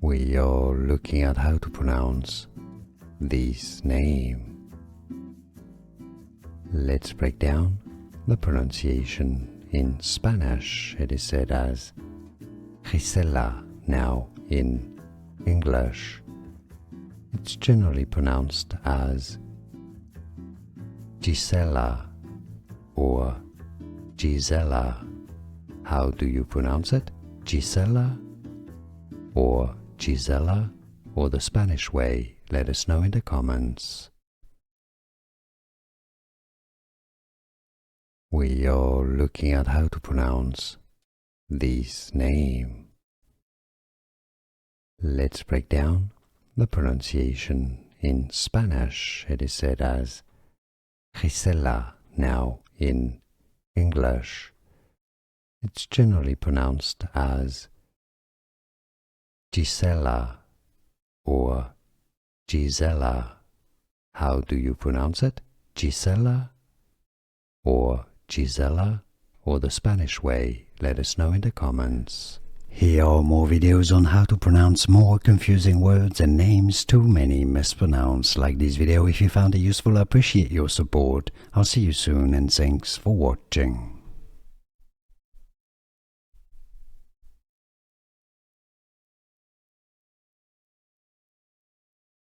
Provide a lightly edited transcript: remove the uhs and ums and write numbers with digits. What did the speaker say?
We are looking at how to pronounce this name. Let's break down the pronunciation. In Spanish, it is said as Gisela. Now, in English, it's generally pronounced as Gisela or Gisela. How do you pronounce it? Gisela or Gisela, or the Spanish way? Let us know in the comments. We are looking at how to pronounce this name. Let's break down the pronunciation. In Spanish, it is said as Gisela. Now, in English, it's generally pronounced as Gisela or Gisela. How do you pronounce it? Gisela or Gisela, or the Spanish way? Let us know in the comments. Here are more videos on how to pronounce more confusing words and names too many mispronounced. Like this video if you found it useful. I appreciate your support. I'll see you soon and thanks for watching.